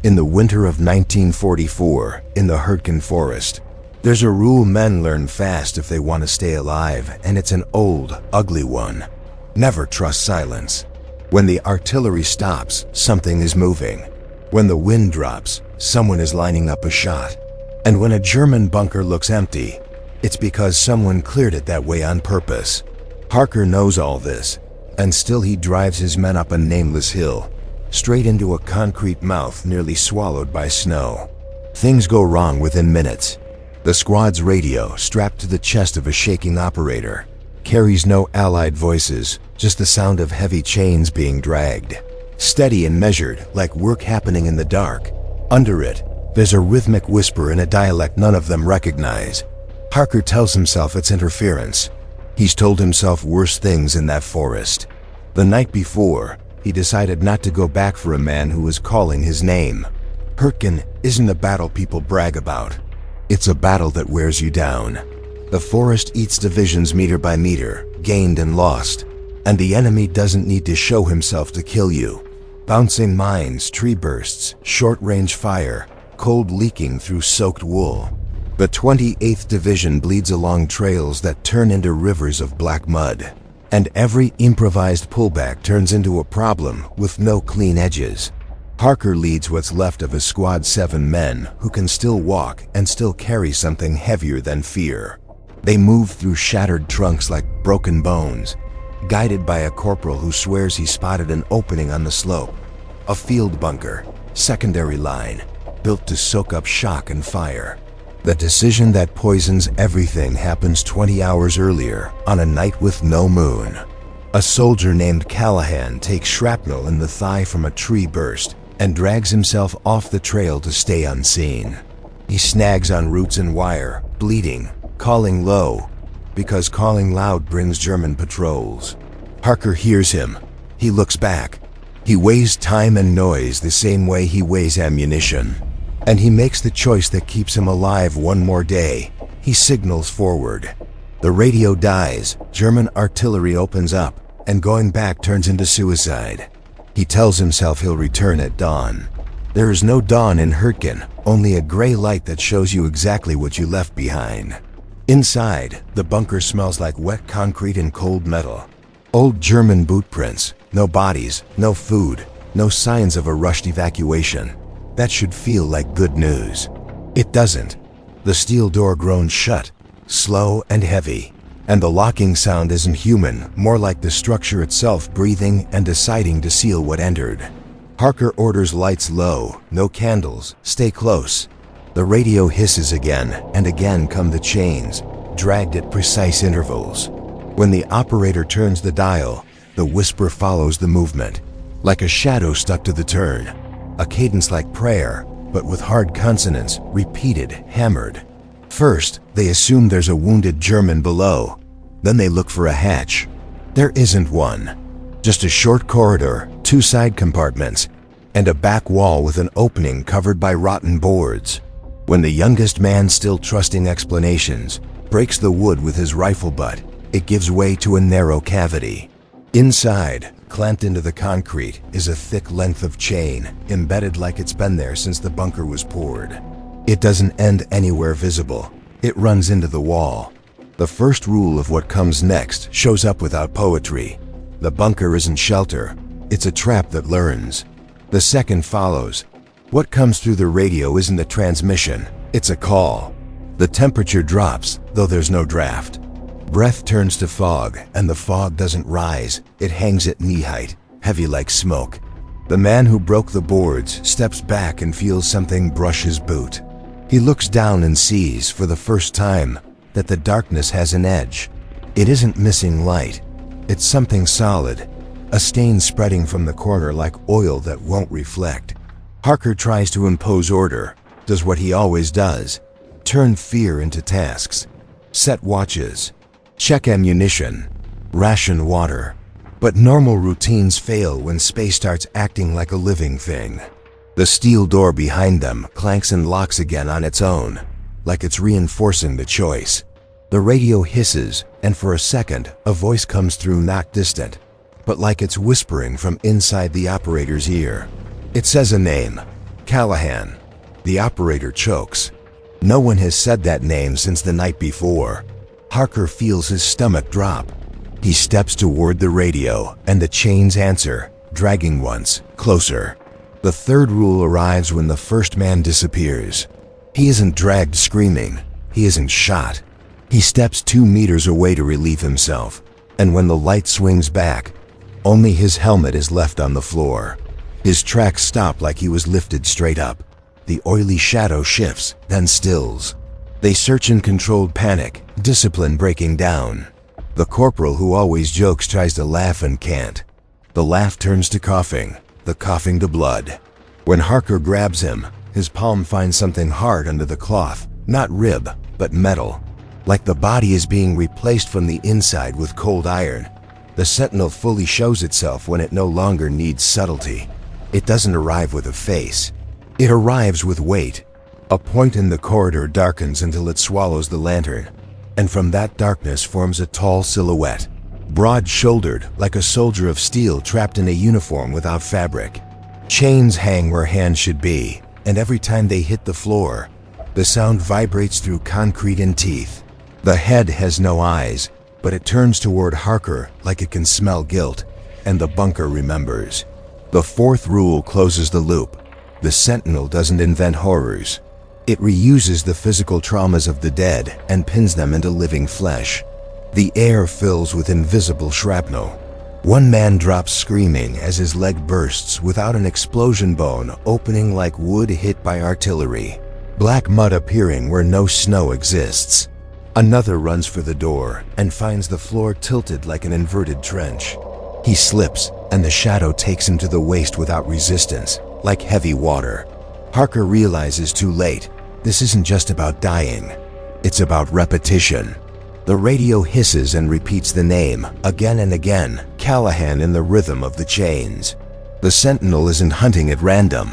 In the winter of 1944, in the Hürtgen Forest, there's a rule men learn fast if they want to stay alive, and it's an old, ugly one. Never trust silence. When the artillery stops, something is moving. When the wind drops, someone is lining up a shot. And when a German bunker looks empty, it's because someone cleared it that way on purpose. Harker knows all this, and still he drives his men up a nameless hill, straight into a concrete mouth nearly swallowed by snow. Things go wrong within minutes. The squad's radio, strapped to the chest of a shaking operator, carries no allied voices, just the sound of heavy chains being dragged. Steady and measured, like work happening in the dark. Under it, there's a rhythmic whisper in a dialect none of them recognize. Harker tells himself it's interference. He's told himself worse things in that forest. The night before, he decided not to go back for a man who was calling his name. Hürtgen isn't a battle people brag about. It's a battle that wears you down. The forest eats divisions meter by meter, gained and lost, and the enemy doesn't need to show himself to kill you. Bouncing mines, tree bursts, short-range fire, cold leaking through soaked wool. The 28th Division bleeds along trails that turn into rivers of black mud, and every improvised pullback turns into a problem with no clean edges. Harker leads what's left of his squad 7 men who can still walk and still carry something heavier than fear. They move through shattered trunks like broken bones, guided by a corporal who swears he spotted an opening on the slope. A field bunker, secondary line, built to soak up shock and fire. The decision that poisons everything happens 20 hours earlier on a night with no moon. A soldier named Callahan takes shrapnel in the thigh from a tree burst and drags himself off the trail to stay unseen. He snags on roots and wire, bleeding, calling low, because calling loud brings German patrols. Harker hears him. He looks back. He weighs time and noise the same way he weighs ammunition. And he makes the choice that keeps him alive one more day. He signals forward. The radio dies, German artillery opens up, and going back turns into suicide. He tells himself he'll return at dawn. There is no dawn in Hürtgen, only a gray light that shows you exactly what you left behind. Inside, the bunker smells like wet concrete and cold metal. Old German boot prints, no bodies, no food, no signs of a rushed evacuation. That should feel like good news. It doesn't. The steel door groans shut, slow and heavy, and the locking sound isn't human, more like the structure itself breathing and deciding to seal what entered. Harker orders lights low, no candles, stay close. The radio hisses again, and again come the chains, dragged at precise intervals. When the operator turns the dial, the whisper follows the movement, like a shadow stuck to the turn. A cadence like prayer, but with hard consonants, repeated, hammered. First, they assume there's a wounded German below. Then they look for a hatch. There isn't one. Just a short corridor, 2 side compartments, and a back wall with an opening covered by rotten boards. When the youngest man, still trusting explanations, breaks the wood with his rifle butt, it gives way to a narrow cavity. Inside, clamped into the concrete, is a thick length of chain, embedded like it's been there since the bunker was poured. It doesn't end anywhere visible. It runs into the wall. The first rule of what comes next shows up without poetry. The bunker isn't shelter. It's a trap that learns. The second follows. What comes through the radio isn't a transmission. It's a call. The temperature drops, though there's no draft. Breath turns to fog, and the fog doesn't rise. It hangs at knee height, heavy like smoke. The man who broke the boards steps back and feels something brush his boot. He looks down and sees, for the first time, that the darkness has an edge. It isn't missing light. It's something solid, a stain spreading from the corner like oil that won't reflect. Harker tries to impose order, does what he always does, turn fear into tasks, set watches, check ammunition, ration water. But normal routines fail when space starts acting like a living thing. The steel door behind them clanks and locks again on its own, like it's reinforcing the choice. The radio hisses, and for a second, a voice comes through, not distant, but like it's whispering from inside the operator's ear. It says a name, Callahan. The operator chokes. No one has said that name since the night before. Harker feels his stomach drop. He steps toward the radio, and the chains answer, dragging once, closer. The third rule arrives when the first man disappears. He isn't dragged screaming. He isn't shot. He steps 2 meters away to relieve himself, and when the light swings back, only his helmet is left on the floor. His tracks stop like he was lifted straight up. The oily shadow shifts, then stills. They search in controlled panic, discipline breaking down. The corporal who always jokes tries to laugh and can't. The laugh turns to coughing, the coughing to blood. When Harker grabs him, his palm finds something hard under the cloth, not rib, but metal. Like the body is being replaced from the inside with cold iron. The Sentinel fully shows itself when it no longer needs subtlety. It doesn't arrive with a face. It arrives with weight. A point in the corridor darkens until it swallows the lantern, and from that darkness forms a tall silhouette, broad-shouldered like a soldier of steel trapped in a uniform without fabric. Chains hang where hands should be, and every time they hit the floor, the sound vibrates through concrete and teeth. The head has no eyes, but it turns toward Harker like it can smell guilt, and the bunker remembers. The fourth rule closes the loop. The Sentinel doesn't invent horrors. It reuses the physical traumas of the dead and pins them into living flesh. The air fills with invisible shrapnel. One man drops screaming as his leg bursts without an explosion bone opening like wood hit by artillery. Black mud appearing where no snow exists. Another runs for the door and finds the floor tilted like an inverted trench. He slips, and the shadow takes him to the waist without resistance, like heavy water. Harker realizes too late, this isn't just about dying. It's about repetition. The radio hisses and repeats the name, again and again, Callahan in the rhythm of the chains. The Sentinel isn't hunting at random.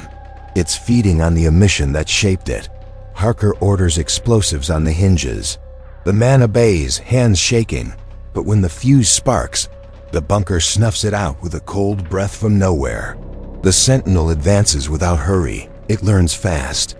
It's feeding on the omission that shaped it. Harker orders explosives on the hinges. The man obeys, hands shaking, but when the fuse sparks, the bunker snuffs it out with a cold breath from nowhere. The Sentinel advances without hurry. It learns fast.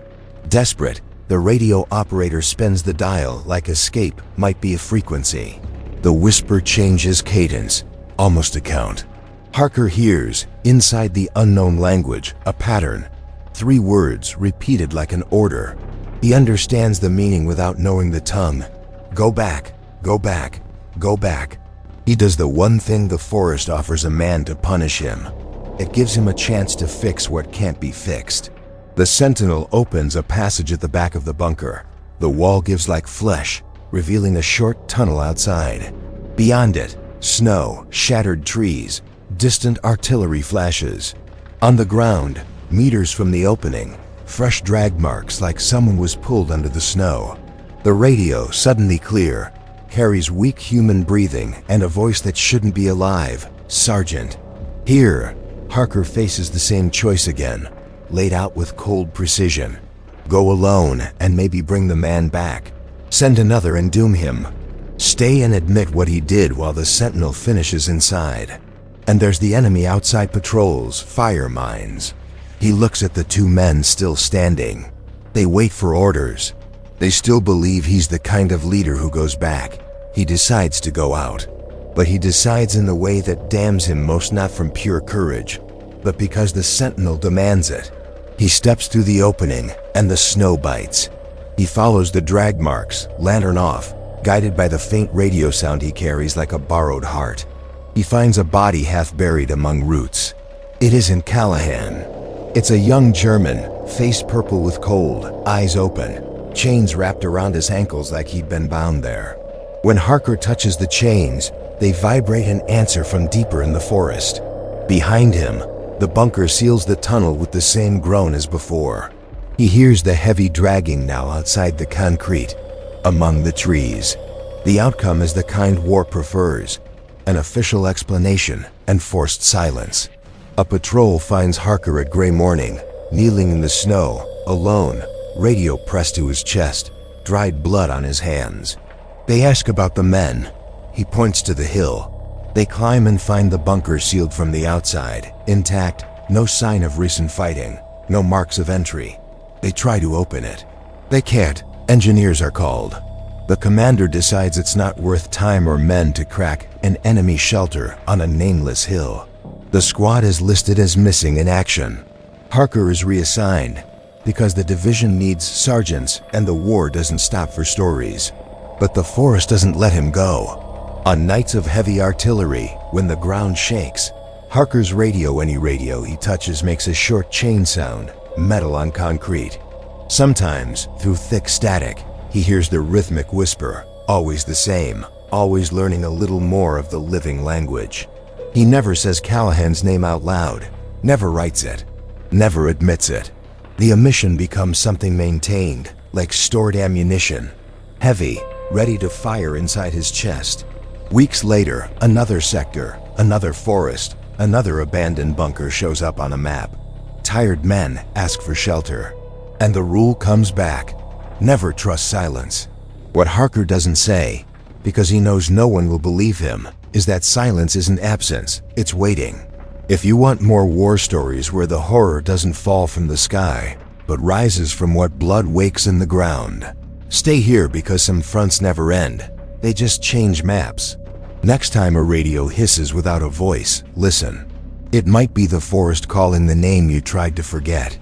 Desperate, the radio operator spins the dial like escape might be a frequency. The whisper changes cadence, almost a count. Harker hears, inside the unknown language, a pattern. 3 words repeated like an order. He understands the meaning without knowing the tongue. Go back, go back, go back. He does the one thing the forest offers a man to punish him. It gives him a chance to fix what can't be fixed. The Sentinel opens a passage at the back of the bunker. The wall gives like flesh, revealing a short tunnel outside. Beyond it, snow, shattered trees, distant artillery flashes. On the ground, meters from the opening, fresh drag marks like someone was pulled under the snow. The radio, suddenly clear, carries weak human breathing and a voice that shouldn't be alive. Sergeant. Here, Harker faces the same choice again, laid out with cold precision. Go alone and maybe bring the man back. Send another and doom him. Stay and admit what he did while the Sentinel finishes inside. And there's the enemy outside patrols, fire mines. He looks at the 2 men still standing. They wait for orders. They still believe he's the kind of leader who goes back. He decides to go out. But he decides in the way that damns him most, not from pure courage, but because the Sentinel demands it. He steps through the opening, and the snow bites. He follows the drag marks, lantern off, guided by the faint radio sound he carries like a borrowed heart. He finds a body half buried among roots. It isn't Callahan. It's a young German, face purple with cold, eyes open, chains wrapped around his ankles like he'd been bound there. When Harker touches the chains, they vibrate and answer from deeper in the forest. Behind him, the bunker seals the tunnel with the same groan as before. He hears the heavy dragging now outside the concrete, among the trees. The outcome is the kind war prefers, an official explanation and forced silence. A patrol finds Harker at gray morning, kneeling in the snow, alone, radio pressed to his chest, dried blood on his hands. They ask about the men. He points to the hill. They climb and find the bunker sealed from the outside, intact, no sign of recent fighting. no marks of entry. They try to open it. They can't. Engineers are called. The commander decides it's not worth time or men to crack an enemy shelter on a nameless hill. The squad is listed as missing in action. Harker is reassigned because the division needs sergeants and the war doesn't stop for stories. But the forest doesn't let him go. On nights of heavy artillery, when the ground shakes, Harker's radio, any radio he touches makes a short chain sound, metal on concrete. Sometimes, through thick static, he hears the rhythmic whisper, always the same, always learning a little more of the living language. He never says Callahan's name out loud, never writes it, never admits it. The omission becomes something maintained, like stored ammunition, heavy, ready to fire inside his chest. Weeks later, another sector, another forest, another abandoned bunker shows up on a map. Tired men ask for shelter. And the rule comes back. Never trust silence. What Harker doesn't say, because he knows no one will believe him, is that silence isn't absence, it's waiting. If you want more war stories where the horror doesn't fall from the sky, but rises from what blood wakes in the ground, stay here, because some fronts never end. They just change maps. Next time a radio hisses without a voice, listen. It might be the forest calling the name you tried to forget.